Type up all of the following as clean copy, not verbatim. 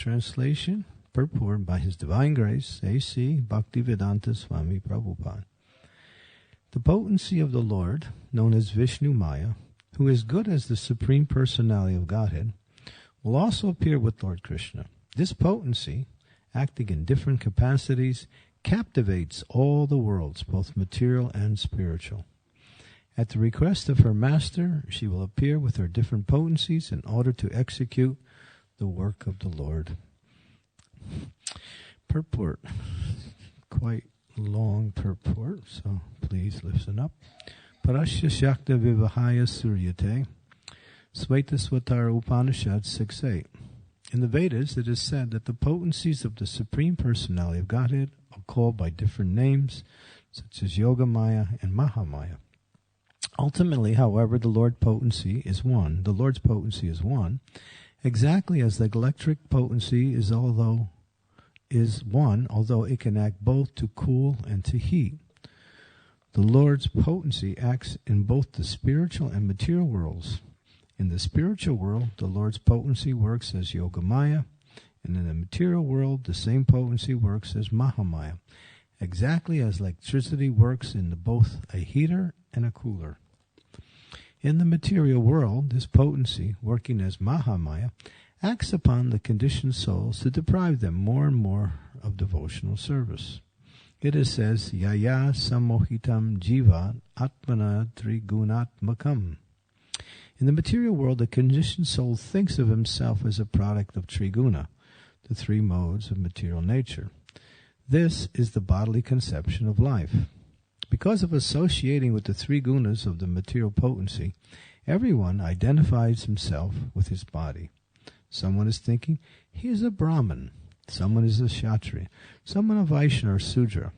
translation, purport by His Divine Grace, A.C. Bhaktivedanta Swami Prabhupada. The potency of the Lord, known as Vishnu Maya, who is good as the Supreme Personality of Godhead, will also appear with Lord Krishna. This potency, acting in different capacities, captivates all the worlds, both material and spiritual. At the request of her master, she will appear with her different potencies in order to execute the work of the Lord. Purport. Quite long purport, so please listen up. Parashya Shakta Vivahaya Suryate, Svetasvatara Upanishad 6.8. In the Vedas, it is said that the potencies of the Supreme Personality of Godhead are called by different names, such as Yogamaya and Mahamaya. Ultimately, however, the Lord's potency is one, exactly as the electric potency is one, although it can act both to cool and to heat. The Lord's potency acts in both the spiritual and material worlds. In the spiritual world, the Lord's potency works as Yogamaya, and in the material world, the same potency works as Mahamaya, exactly as electricity works in both a heater and a cooler. In the material world, this potency, working as Mahamaya, acts upon the conditioned souls to deprive them more and more of devotional service. It is says, Yaya samohitam jiva atmana trigunatmakam. In the material world, the conditioned soul thinks of himself as a product of triguna, the three modes of material nature. This is the bodily conception of life. Because of associating with the three gunas of the material potency, everyone identifies himself with his body. Someone is thinking, he is a Brahmin. Someone is a Kshatriya. Someone a Vaishya or Sudra.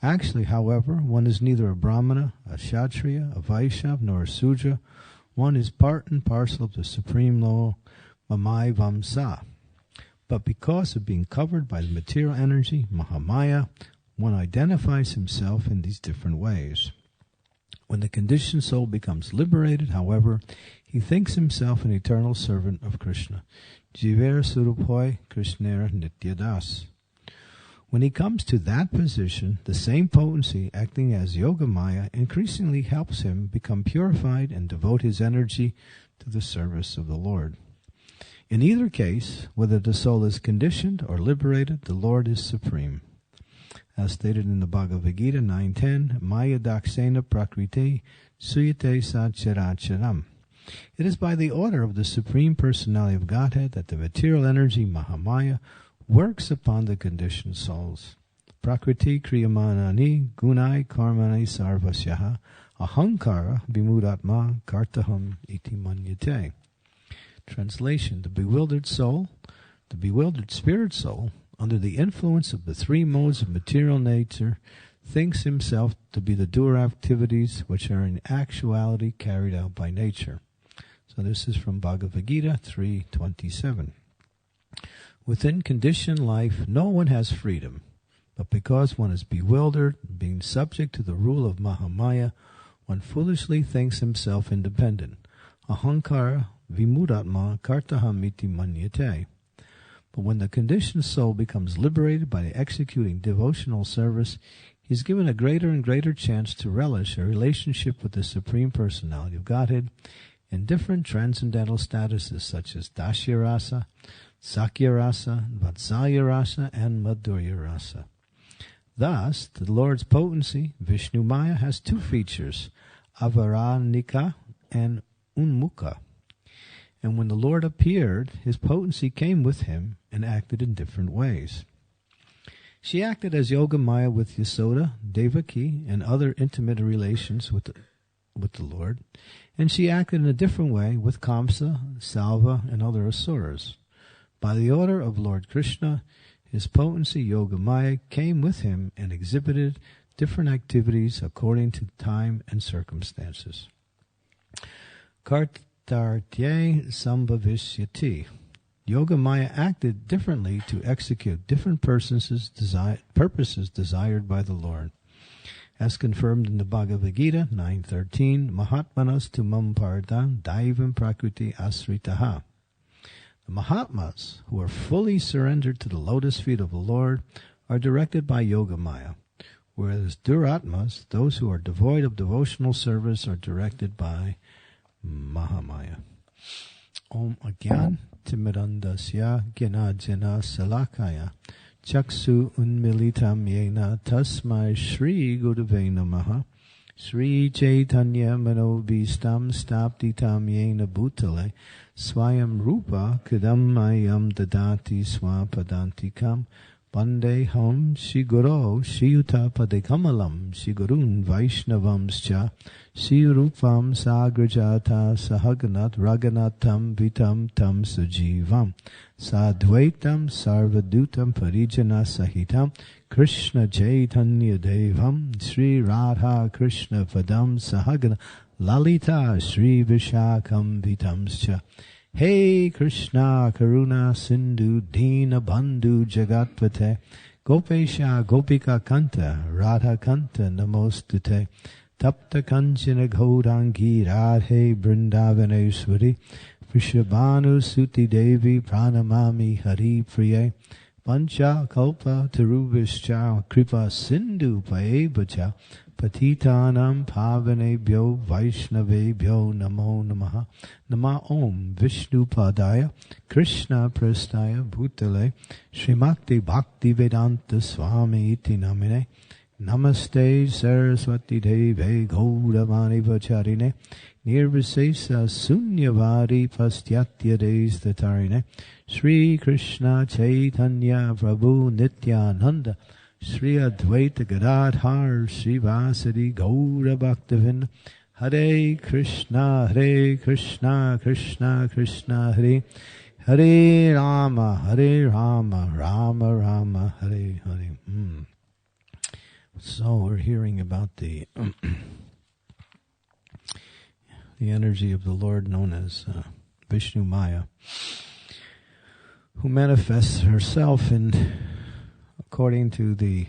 Actually, however, one is neither a Brahmana, a Kshatriya, a Vaishya, nor a Sudra. One is part and parcel of the Supreme Law, Mamai Vamsa. But because of being covered by the material energy, Mahamaya, one identifies himself in these different ways. When the conditioned soul becomes liberated, however, he thinks himself an eternal servant of Krishna. Jiver Suruphoy Krishnera Nityadas. When he comes to that position, the same potency acting as Yogamaya increasingly helps him become purified and devote his energy to the service of the Lord. In either case, whether the soul is conditioned or liberated, the Lord is supreme. As stated in the Bhagavad Gita 9.10, Maya daksena prakriti suyate satcharacharam. It is by the order of the Supreme Personality of Godhead that the material energy, Mahamaya, works upon the conditioned souls. Prakriti kriyamanani gunai karmani sarvasyaha ahankara vimudatma kartaham iti manyate. Translation: the bewildered soul, the bewildered spirit soul, under the influence of the three modes of material nature, thinks himself to be the doer activities which are in actuality carried out by nature. So this is from Bhagavad Gita 3.27. Within conditioned life, no one has freedom, but because one is bewildered, being subject to the rule of Mahamaya, one foolishly thinks himself independent. Ahankara vimudatma kartahamiti manyate. But when the conditioned soul becomes liberated by executing devotional service, he is given a greater and greater chance to relish a relationship with the Supreme Personality of Godhead in different transcendental statuses such as Dashya Rasa, Sakya Rasa, Vatsalya Rasa, and Madhurya Rasa. Thus, the Lord's potency, Vishnu Maya, has two features, Avaranika and Unmukha. And when the Lord appeared, his potency came with him and acted in different ways. She acted as Yogamaya with Yasoda, Devaki, and other intimate relations with the Lord, and she acted in a different way with Kamsa, Salva, and other asuras. By the order of Lord Krishna, his potency, Yogamaya, came with him and exhibited different activities according to time and circumstances. Kartartye Sambhavishyati. Yogamaya acted differently to execute different purposes desired by the Lord. As confirmed in the Bhagavad Gita 9.13, Mahatmanas tu mam pardam daivam prakriti asritaha. The Mahatmas, who are fully surrendered to the lotus feet of the Lord, are directed by Yoga Maya, whereas Duratmas, those who are devoid of devotional service, are directed by Mahamaya. Om Agyan Timirandasya Gnanajana Salakaya Chaksu Unmilitam Yena Tasmai Shri Gurave Namaha Sri Chaitanya Manobhistam Staptitam Yena Bhutale Swayam Rupa Kadamayam Dadati Swapadantikam Bande Ham Shiguro Shiyuta Padekamalam Shigurun Vaishnavamscha Shirupam Sagrajata Sahaganat Raganatam Vitam Tam Sujivam Sadvaitam Sarvadutam Parijana Sahitam Krishna Chaitanya Devam Sri Radha Krishna Padam Sahagana Lalita Sri Vishakam Vitamscha Hey Krishna Karuna Sindhu Dina Bandhu Jagatpate Gopesha Gopika Kanta Radha Kanta Namostute Tapta Kanchana Gaurangi Radhe Brindavaneshwari Vrishabhanu Suti Devi Pranamami Hari Priye Pancha Kalpa Tarubhischa Kripa Sindhu Paebacha Patitanam Pavanebhyo Vaishnavebhyo Namo Namaha Nama Om Vishnu Padaya Krishna Prastaya Bhutale Srimakti Bhakti Vedanta Swami Iti Namine Namaste Saraswati Deve Gauravani Vacharine Nirvisesa Sunyavari Pastyatya Des Tatarine Sri Krishna Chaitanya Prabhu Nityananda Sri Advaita Gadadhar Srivasadi Gaura Bhaktivinoda Hare Krishna Krishna Krishna Hare Hare Rama Rama Rama Hare Hare. So we're hearing about the energy of the Lord known as Vishnu Maya, who manifests herself according to the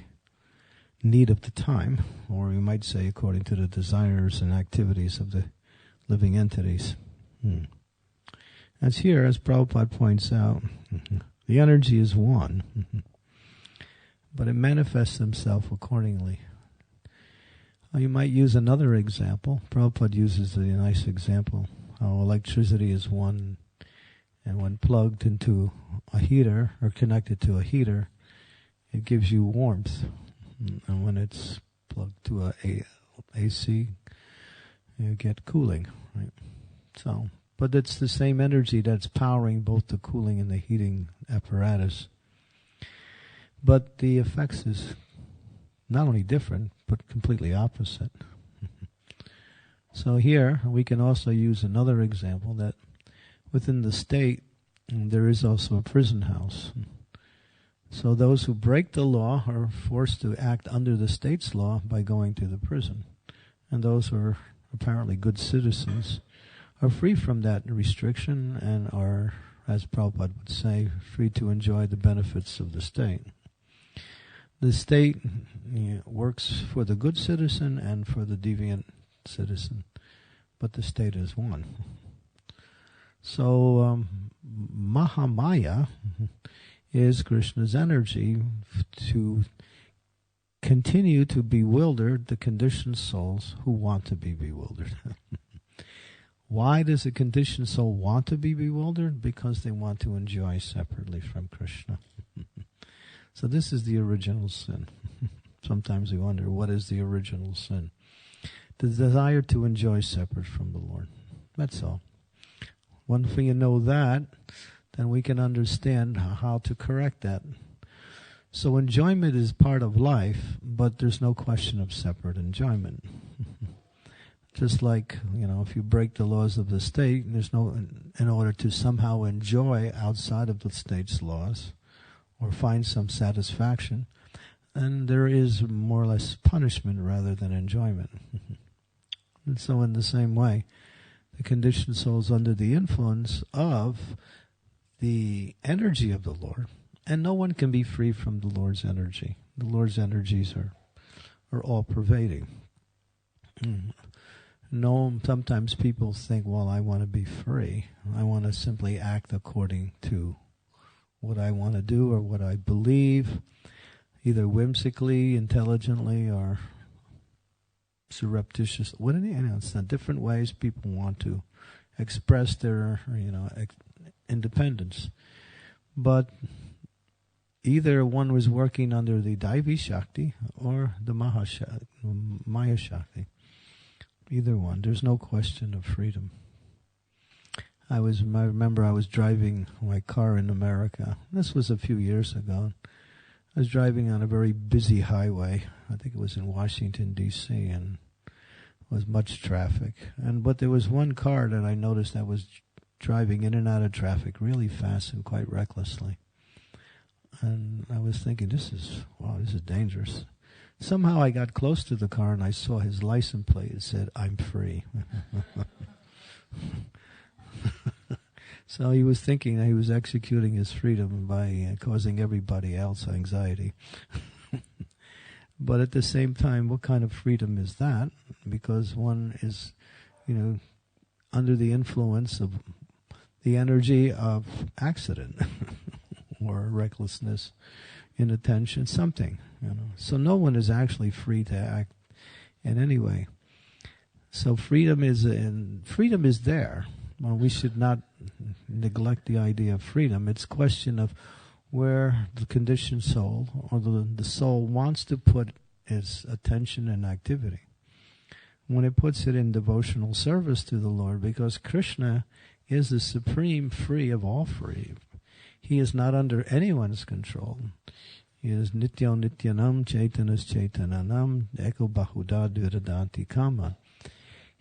need of the time, or you might say according to the desires and activities of the living entities. As here, as Prabhupada points out, the energy is one, but it manifests himself accordingly. You might use another example. Prabhupada uses a nice example, how electricity is one, and when plugged into a heater or connected to a heater, it gives you warmth. And when it's plugged to a AC, you get cooling, right? So, but it's the same energy that's powering both the cooling and the heating apparatus. But the effects is not only different, but completely opposite. So here, we can also use another example that within the state, there is also a prison house. So those who break the law are forced to act under the state's law by going to the prison. And those who are apparently good citizens are free from that restriction and are, as Prabhupada would say, free to enjoy the benefits of the state. The state works for the good citizen and for the deviant citizen, but the state is one. So Mahamaya is Krishna's energy to continue to bewilder the conditioned souls who want to be bewildered. Why does a conditioned soul want to be bewildered? Because they want to enjoy separately from Krishna. So this is the original sin. Sometimes we wonder, what is the original sin? The desire to enjoy separate from the Lord. That's all. Once we know that, then we can understand how to correct that. So enjoyment is part of life, but there's no question of separate enjoyment. Just like, if you break the laws of the state, in order to somehow enjoy outside of the state's laws, or find some satisfaction, and there is more or less punishment rather than enjoyment. And so in the same way, the conditioned souls under the influence of the energy of the Lord, and no one can be free from the Lord's energy. The Lord's energies are all pervading. No, sometimes people think, well, I want to be free. I want to simply act according to what I want to do or what I believe, either whimsically, intelligently, or surreptitious. It's different ways people want to express their, independence. But either one was working under the Daivi Shakti or the Maya Shakti. Either one. There's no question of freedom. I remember I was driving my car in America. This was a few years ago. I was driving on a very busy highway. I think it was in Washington, D.C., and was much traffic. But there was one car that I noticed that was driving in and out of traffic really fast and quite recklessly. And I was thinking, this is dangerous. Somehow I got close to the car and I saw his license plate. It said, "I'm free." So he was thinking that he was executing his freedom by causing everybody else anxiety. But at the same time, what kind of freedom is that? Because one is, under the influence of the energy of accident or recklessness, inattention, something. So no one is actually free to act in any way. So freedom is there. Well, we should not neglect the idea of freedom. It's a question of where the conditioned soul or the soul wants to put its attention and activity. When it puts it in devotional service to the Lord, because Krishna is the supreme free of all free. He is not under anyone's control. He is Nityo Nityanam Chaitanas Chaitananam Eko Bahuda Dviradanti Kama.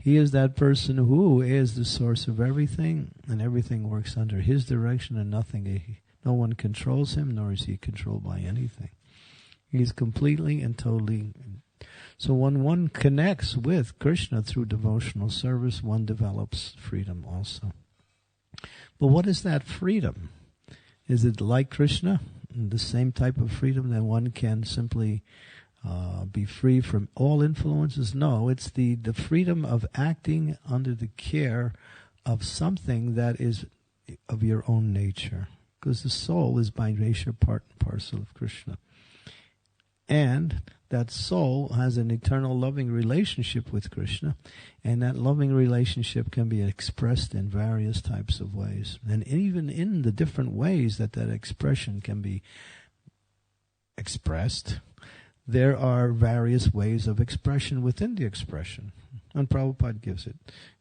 He is that person who is the source of everything, and everything works under his direction, and no one controls him, nor is he controlled by anything. He is completely and totally. So when one connects with Krishna through devotional service, one develops freedom also. But what is that freedom? Is it like Krishna? The same type of freedom that one can simply be free from all influences? No, it's the freedom of acting under the care of something that is of your own nature. Because the soul is by nature part and parcel of Krishna. And that soul has an eternal loving relationship with Krishna, and that loving relationship can be expressed in various types of ways. And even in the different ways that expression can be expressed, there are various ways of expression within the expression. And Prabhupada gives it.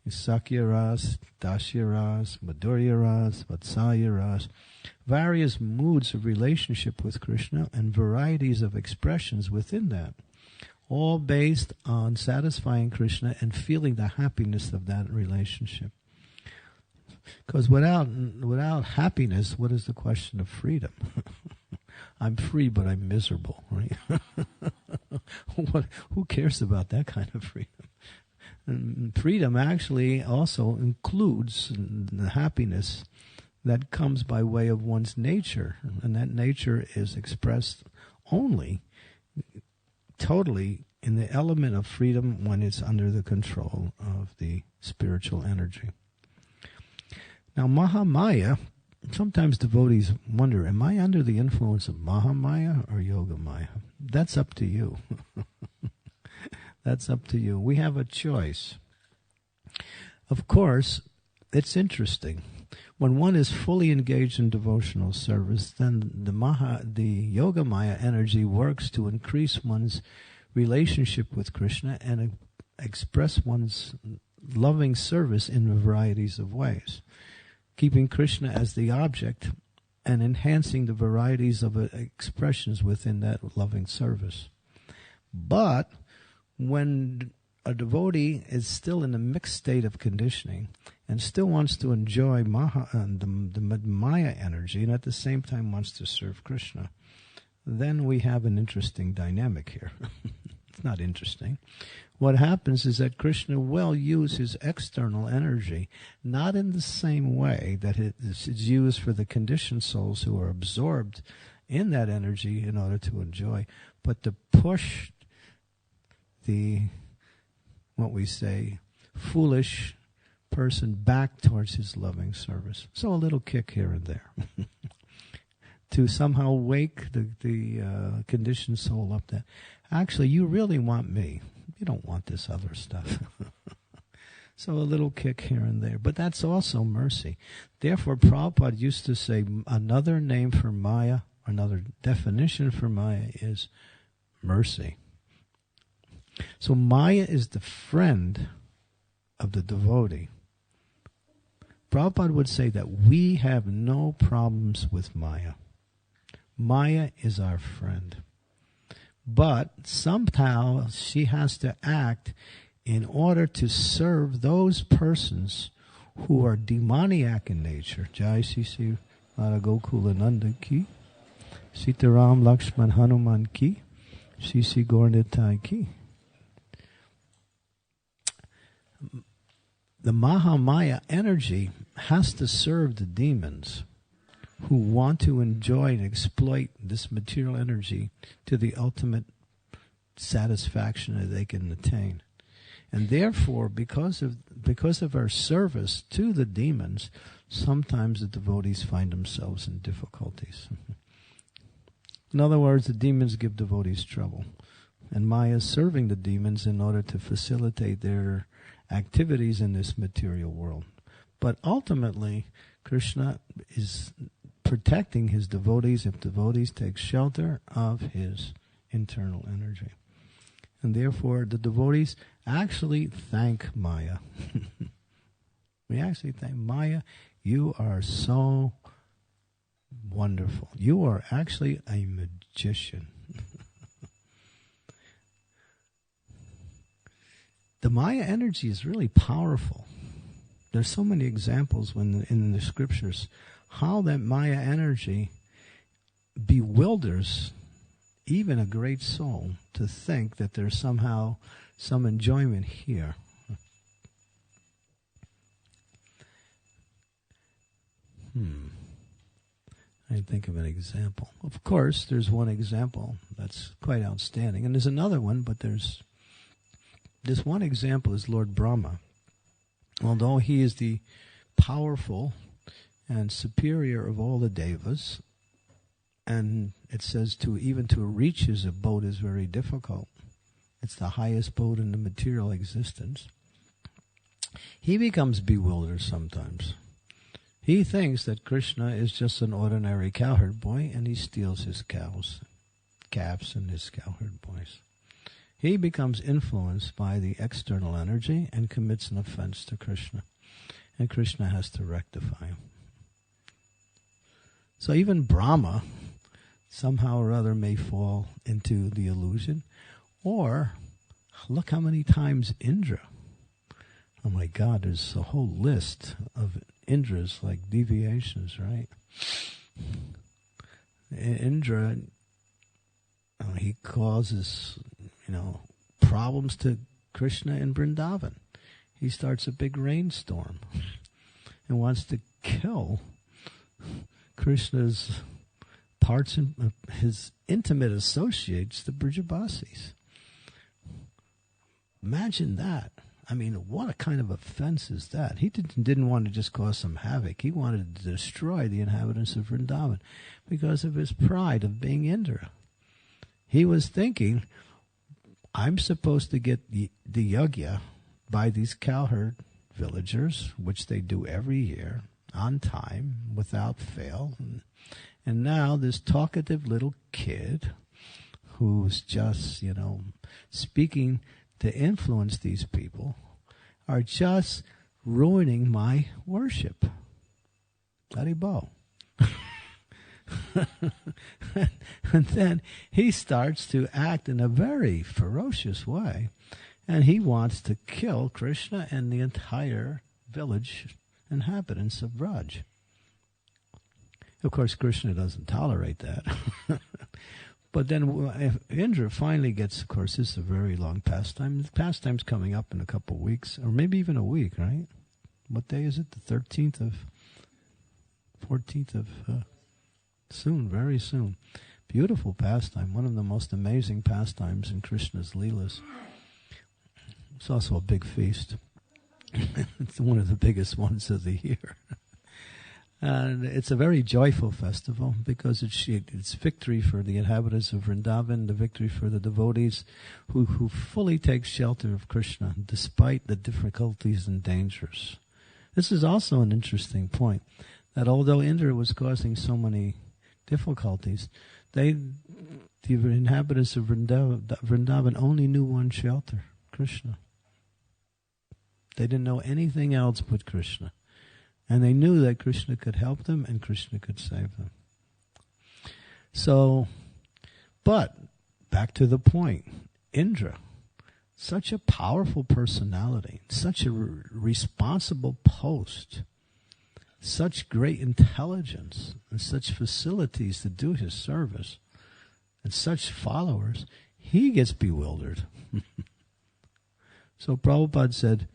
Sakya Ras, Dasya Ras, Madhurya Ras, Vatsalya Ras. Various moods of relationship with Krishna and varieties of expressions within that. All based on satisfying Krishna and feeling the happiness of that relationship. Because without happiness, what is the question of freedom? I'm free, but I'm miserable, right? Who cares about that kind of freedom? And freedom actually also includes the happiness that comes by way of one's nature, and that nature is expressed only totally in the element of freedom when it's under the control of the spiritual energy. Now, Mahamaya, sometimes devotees wonder, am I under the influence of Mahamaya or Yogamaya? That's up to you. That's up to you. We have a choice. Of course, it's interesting. When one is fully engaged in devotional service, then the Yogamaya energy works to increase one's relationship with Krishna and express one's loving service in varieties of ways, keeping Krishna as the object and enhancing the varieties of expressions within that loving service. But when a devotee is still in a mixed state of conditioning and still wants to enjoy the Maya energy and at the same time wants to serve Krishna, then we have an interesting dynamic here. It's not interesting. What happens is that Krishna will use his external energy, not in the same way that it is used for the conditioned souls who are absorbed in that energy in order to enjoy, but to push what we say, foolish person back towards his loving service. So a little kick here and there. To somehow wake the conditioned soul up that, actually, you really want me. You don't want this other stuff. So a little kick here and there. But that's also mercy. Therefore, Prabhupada used to say another name for Maya, another definition for Maya is mercy. So Maya is the friend of the devotee. Prabhupada would say that we have no problems with Maya. Maya is our friend. But somehow she has to act in order to serve those persons who are demoniac in nature. Jai Sisi Radha Gokulananda ki, Sitaram Lakshman Hanuman ki, Sisi Gaurnitai ki. The Mahamaya energy has to serve the demons who want to enjoy and exploit this material energy to the ultimate satisfaction that they can attain. And therefore, because of our service to the demons, sometimes the devotees find themselves in difficulties. In other words, the demons give devotees trouble. And Maya is serving the demons in order to facilitate their activities in this material world. But ultimately, Krishna is protecting his devotees if devotees take shelter of his internal energy. And therefore, the devotees actually thank Maya. We actually thank Maya, you are so wonderful. You are actually a magician. The Maya energy is really powerful. There's so many examples in the scriptures how that Maya energy bewilders even a great soul to think that there's somehow some enjoyment here. I think of an example. Of course, there's one example that's quite outstanding, and there's another one, but there's this one example is Lord Brahma. Although he is the powerful and superior of all the devas, and it says to reach his abode is very difficult. It's the highest abode in the material existence. He becomes bewildered sometimes. He thinks that Krishna is just an ordinary cowherd boy, and he steals his calves and his cowherd boys. He becomes influenced by the external energy and commits an offense to Krishna. And Krishna has to rectify him. So even Brahma somehow or other may fall into the illusion. Or, look how many times Indra. Oh my God, there's a whole list of Indras, like deviations, right? Indra, he causes, problems to Krishna in Vrindavan. He starts a big rainstorm and wants to kill Krishna's parts and his intimate associates, the Brijabasis. Imagine that. I mean, what a kind of offense is that? He didn't want to just cause some havoc. He wanted to destroy the inhabitants of Vrindavan because of his pride of being Indra. He was thinking, I'm supposed to get the yajna by these cowherd villagers, which they do every year, on time, without fail. And now this talkative little kid who's just, speaking to influence these people are just ruining my worship. Haribo. And then he starts to act in a very ferocious way, and he wants to kill Krishna and the entire village inhabitants of Braj. Of course, Krishna doesn't tolerate that. But then if Indra finally gets, of course, this is a very long pastime. The pastime's coming up in a couple of weeks, or maybe even a week, right? What day is it? The 14th of soon, very soon. Beautiful pastime, one of the most amazing pastimes in Krishna's Leelas. It's also a big feast. It's one of the biggest ones of the year. And it's a very joyful festival because it's victory for the inhabitants of Vrindavan, the victory for the devotees who fully take shelter of Krishna despite the difficulties and dangers. This is also an interesting point, that although Indra was causing so many difficulties, the inhabitants of Vrindavan only knew one shelter, Krishna. They didn't know anything else but Krishna. And they knew that Krishna could help them and Krishna could save them. So, but, back to the point, Indra, such a powerful personality, such a responsible post, such great intelligence, and such facilities to do his service, and such followers, he gets bewildered. So Prabhupada said,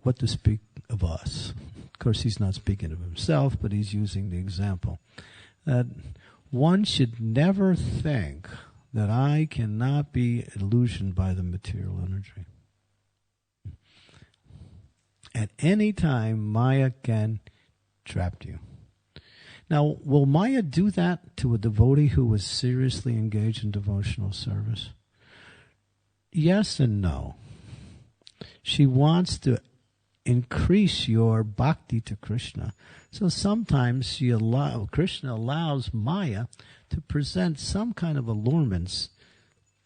what to speak of us? Of course, he's not speaking of himself, but he's using the example that one should never think that I cannot be illusioned by the material energy. At any time, Maya can trap you. Now, will Maya do that to a devotee who was seriously engaged in devotional service? Yes and no. She wants to increase your bhakti to Krishna. So sometimes Krishna allows Maya to present some kind of allurements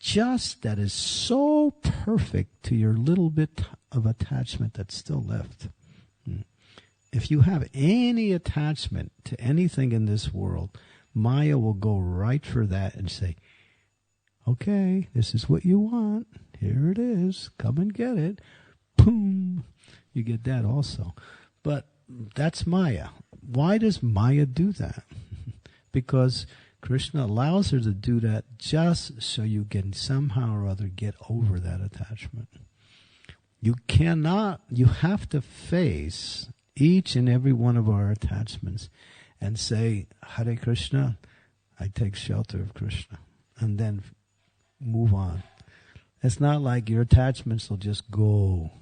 just that is so perfect to your little bit of attachment that's still left. If you have any attachment to anything in this world, Maya will go right for that and say, okay, this is what you want. Here it is. Come and get it. Boom. You get that also. But that's Maya. Why does Maya do that? Because Krishna allows her to do that just so you can somehow or other get over that attachment. You have to face each and every one of our attachments and say, Hare Krishna, I take shelter of Krishna, and then move on. It's not like your attachments will just go.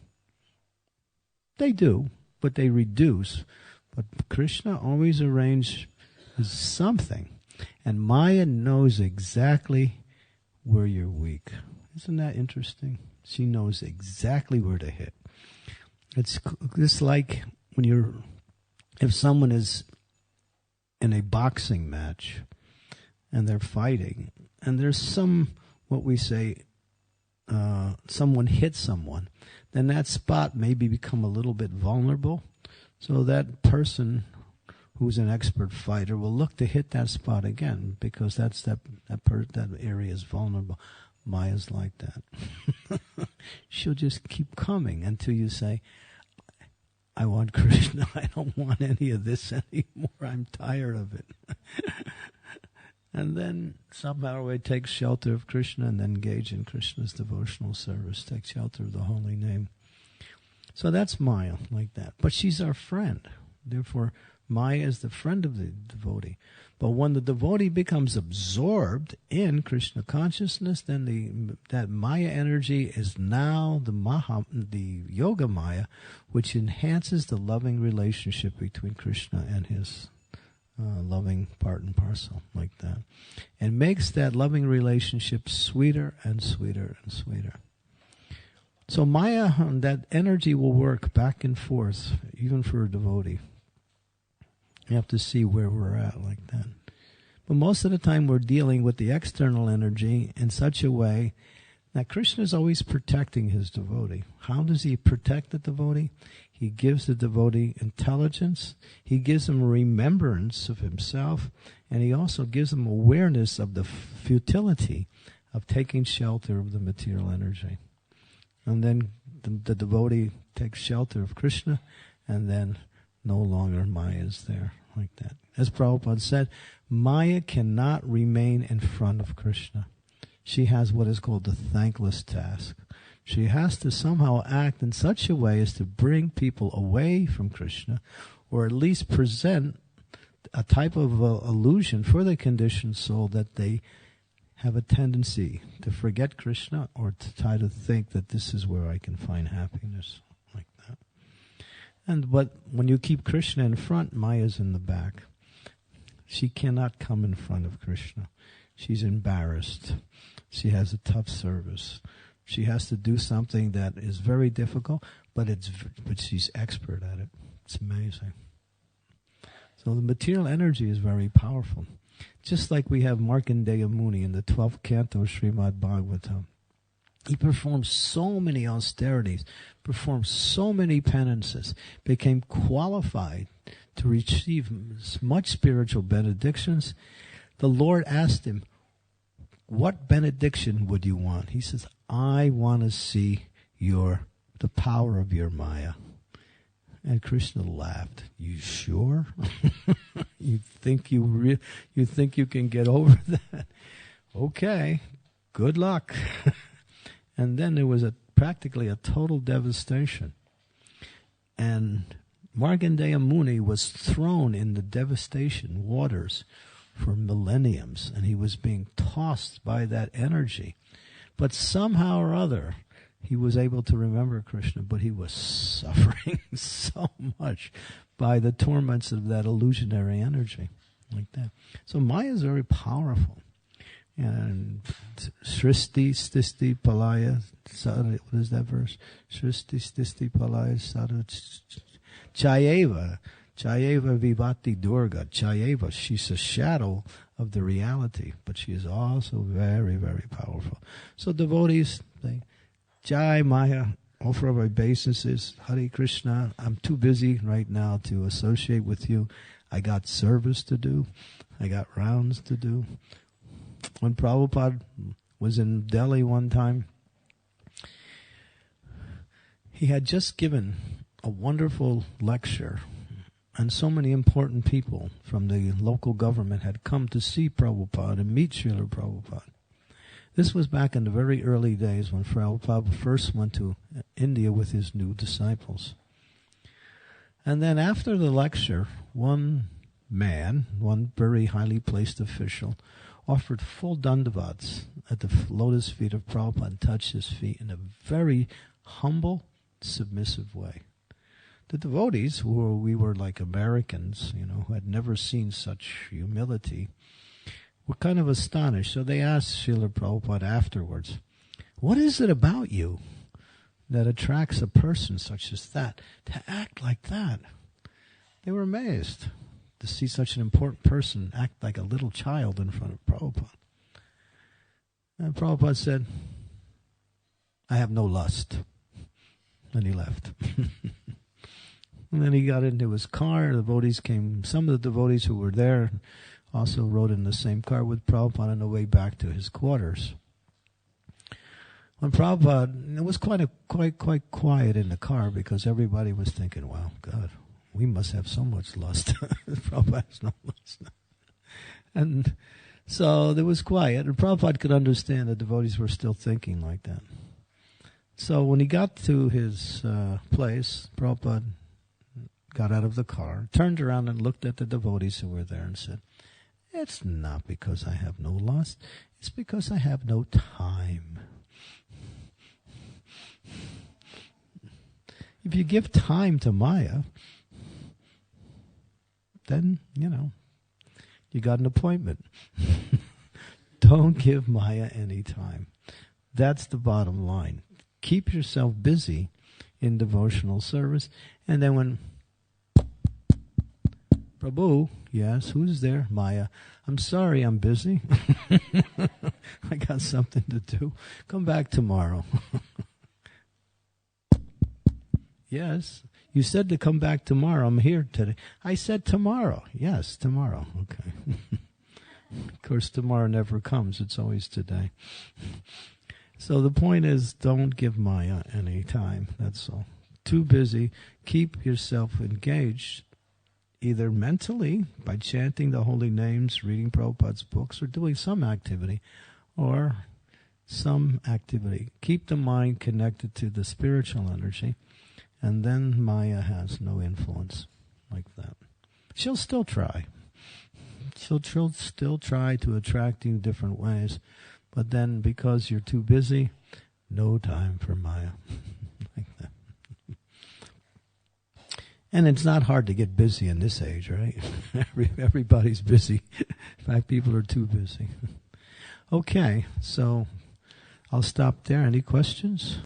They do, but they reduce. But Krishna always arranges something. And Maya knows exactly where you're weak. Isn't that interesting? She knows exactly where to hit. It's like if someone is in a boxing match and they're fighting, and there's someone hits someone, then that spot maybe become a little bit vulnerable. So that person who's an expert fighter will look to hit that spot again because that area is vulnerable. Maya's like that. She'll just keep coming until you say, I want Krishna. I don't want any of this anymore. I'm tired of it. And then somehow we take shelter of Krishna and then engage in Krishna's devotional service, take shelter of the holy name. So that's Maya, like that. But she's our friend. Therefore, Maya is the friend of the devotee. But when the devotee becomes absorbed in Krishna consciousness, then that Maya energy is now the Yoga Maya, which enhances the loving relationship between Krishna and his loving part and parcel, like that. And makes that loving relationship sweeter and sweeter and sweeter. So Maya, that energy will work back and forth, even for a devotee. You have to see where we're at, like that. But most of the time we're dealing with the external energy in such a way that Krishna is always protecting his devotee. How does he protect the devotee? He gives the devotee intelligence. He gives him remembrance of himself. And he also gives him awareness of the futility of taking shelter of the material energy. And then the devotee takes shelter of Krishna, and then no longer Maya is there, like that. As Prabhupada said, Maya cannot remain in front of Krishna. She has what is called the thankless task. She has to somehow act in such a way as to bring people away from Krishna, or at least present a type of illusion for the conditioned soul that they have a tendency to forget Krishna or to try to think that this is where I can find happiness, like that. But when you keep Krishna in front, Maya's in the back. She cannot come in front of Krishna. She's embarrassed. She has a tough service. She has to do something that is very difficult, but she's expert at it. It's amazing. So the material energy is very powerful. Just like we have Markandeya Muni in the 12th canto of Srimad Bhagavatam. He performed so many austerities, performed so many penances, became qualified to receive as much spiritual benedictions. The Lord asked him, what benediction would you want? He says, I want to see the power of your Maya. And Krishna laughed. You sure? You think you can get over that? Okay, good luck. And then there was practically a total devastation. And Markandeya Muni was thrown in the devastation waters for millenniums, and he was being tossed by that energy. But somehow or other, he was able to remember Krishna, but he was suffering so much by the torments of that illusionary energy, like that. So Maya is very powerful. And Sristi, Stisti, Palaya, what is that verse? Sristi, Stisti, Palaya, Sada, Chayeva Vivati Durga. Chayeva, she's a shadow of the reality, but she is also very, very powerful. So devotees, they, Jai Maya, offer of obeisances, Hare Krishna, I'm too busy right now to associate with you. I got service to do. I got rounds to do. When Prabhupada was in Delhi one time, he had just given a wonderful lecture, and so many important people from the local government had come to see Prabhupada and meet Srila Prabhupada. This was back in the very early days when Prabhupada first went to India with his new disciples. And then after the lecture, one very highly placed official, offered full dandavats at the lotus feet of Prabhupada and touched his feet in a very humble, submissive way. The devotees, we were like Americans, who had never seen such humility, were kind of astonished. So they asked Srila Prabhupada afterwards, what is it about you that attracts a person such as that to act like that? They were amazed to see such an important person act like a little child in front of Prabhupada. And Prabhupada said, I have no lust. And he left. And then he got into his car. The devotees came. Some of the devotees who were there also rode in the same car with Prabhupada on the way back to his quarters. When Prabhupada, it was quite quiet in the car because everybody was thinking, wow, God, we must have so much lust. Prabhupada has no lust. And so there was quiet, and Prabhupada could understand the devotees were still thinking like that. So when he got to his place, Prabhupada got out of the car, turned around and looked at the devotees who were there and said, it's not because I have no lust, it's because I have no time. If you give time to Maya, then, you got an appointment. Don't give Maya any time. That's the bottom line. Keep yourself busy in devotional service. And then when Prabhu, yes, who's there? Maya. I'm sorry, I'm busy. I got something to do. Come back tomorrow. Yes, you said to come back tomorrow. I'm here today. I said tomorrow. Yes, tomorrow. Okay. Of course, tomorrow never comes. It's always today. So the point is, don't give Maya any time. That's all. Too busy. Keep yourself engaged, either mentally by chanting the holy names, reading Prabhupada's books, or doing some activity, or some activity. Keep the mind connected to the spiritual energy, and then Maya has no influence like that. She'll still try. She'll still try to attract you different ways, but then because you're too busy, no time for Maya. Like that. And it's not hard to get busy in this age, right? Everybody's busy. In fact, people are too busy. Okay, so I'll stop there. Any questions?